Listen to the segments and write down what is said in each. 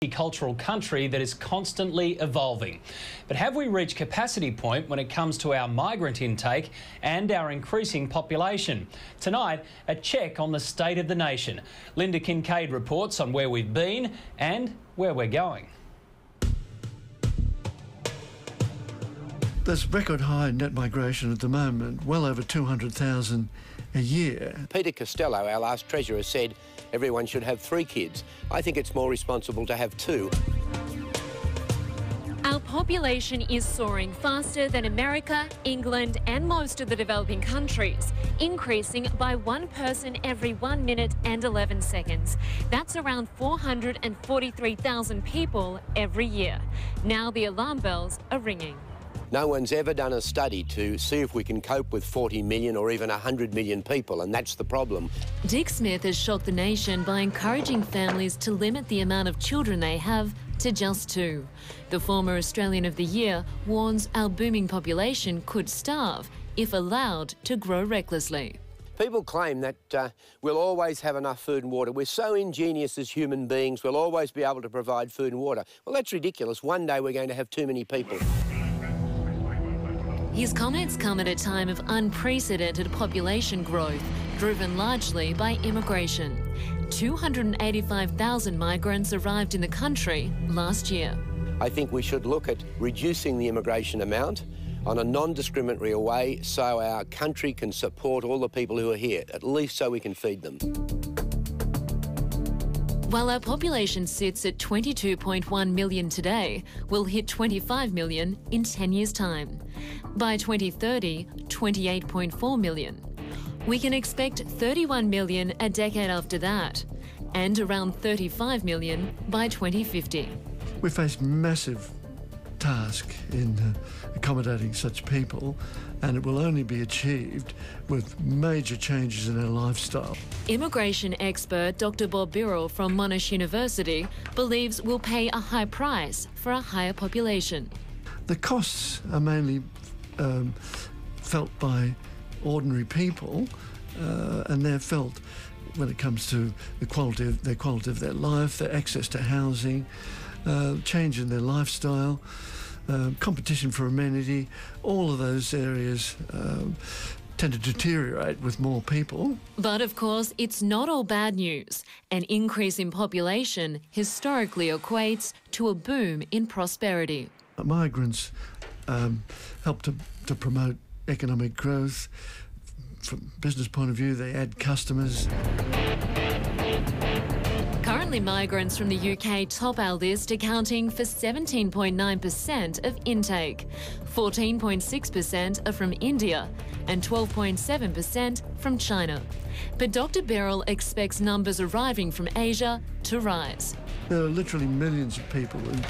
multicultural country that is constantly evolving. But have we reached capacity point when it comes to our migrant intake and our increasing population? Tonight, a check on the state of the nation. Linda Kincaid reports on where we've been and where we're going. There's record high net migration at the moment, well over 200,000 a year. Peter Costello, our last Treasurer, said everyone should have 3 kids. I think it's more responsible to have 2. Our population is soaring faster than America, England and most of the developing countries, increasing by 1 person every 1 minute and 11 seconds. That's around 443,000 people every year. Now the alarm bells are ringing. No one's ever done a study to see if we can cope with 40 million or even 100 million people, and that's the problem. Dick Smith has shocked the nation by encouraging families to limit the amount of children they have to just 2. The former Australian of the Year warns our booming population could starve if allowed to grow recklessly. People claim that we'll always have enough food and water. We're so ingenious as human beings, we'll always be able to provide food and water. Well, that's ridiculous. One day we're going to have too many people. His comments come at a time of unprecedented population growth, driven largely by immigration. 285,000 migrants arrived in the country last year. I think we should look at reducing the immigration amount on a non-discriminatory way so our country can support all the people who are here, at least so we can feed them. While our population sits at 22.1 million today, we'll hit 25 million in 10 years' time. By 2030, 28.4 million. We can expect 31 million a decade after that, and around 35 million by 2050. We face massive task in accommodating such people, and it will only be achieved with major changes in our lifestyle. Immigration expert Dr. Bob Birrell from Monash University believes we'll pay a high price for a higher population. The costs are mainly felt by ordinary people, and they're felt when it comes to the quality of their life, their access to housing, change in their lifestyle, competition for amenity. All of those areas tend to deteriorate with more people. But of course, it's not all bad news. An increase in population historically equates to a boom in prosperity. Migrants help to promote economic growth. From a business point of view, they add customers. Currently, migrants from the UK top our list, accounting for 17.9% of intake. 14.6% are from India and 12.7% from China. But Dr. Birrell expects numbers arriving from Asia to rise. There are literally millions of people in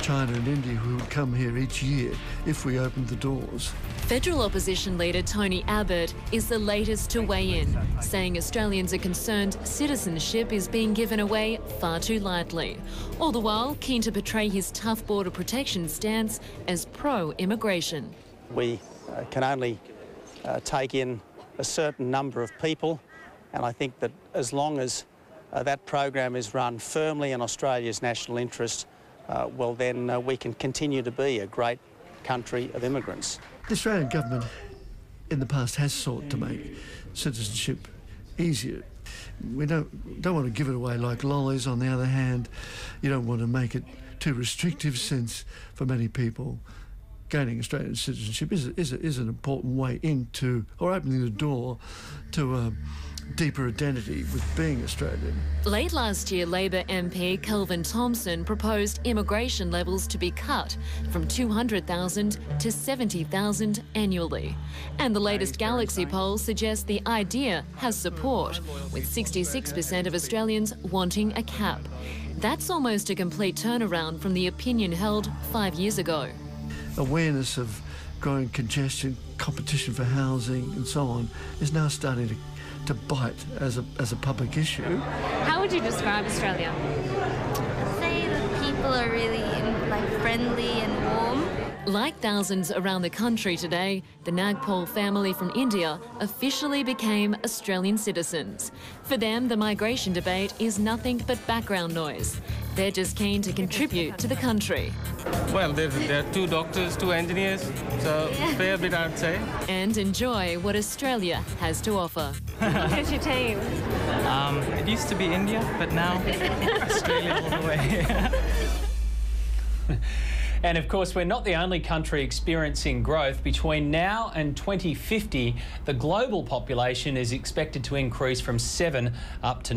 China and India who would come here each year if we opened the doors. Federal opposition leader Tony Abbott is the latest to weigh in, saying Australians are concerned citizenship is being given away far too lightly, all the while keen to portray his tough border protection stance as pro-immigration. We can only take in a certain number of people, and I think that as long as that program is run firmly in Australia's national interest, well then we can continue to be a great country of immigrants. The Australian government in the past has sought to make citizenship easier. We don't want to give it away like lollies. On the other hand, you don't want to make it too restrictive, since for many people gaining Australian citizenship is an important way into, or opening the door to a deeper identity with being Australian. Late last year, Labor MP Kelvin Thompson proposed immigration levels to be cut from 200,000 to 70,000 annually. And the latest Galaxy poll suggests the idea has support, with 66% of Australians wanting a cap. That's almost a complete turnaround from the opinion held 5 years ago. Awareness of growing congestion, competition for housing and so on is now starting to bite as a public issue. How would you describe Australia? I'd say that people are really friendly and warm. Like thousands around the country today, the Nagpal family from India officially became Australian citizens. For them, the migration debate is nothing but background noise. They're just keen to contribute to the country. Well, there are 2 doctors, 2 engineers, so fair bit, I'd say. And enjoy what Australia has to offer. Who's your team? It used to be India, but now Australia all the way. And of course, we're not the only country experiencing growth. Between now and 2050, the global population is expected to increase from 7 up to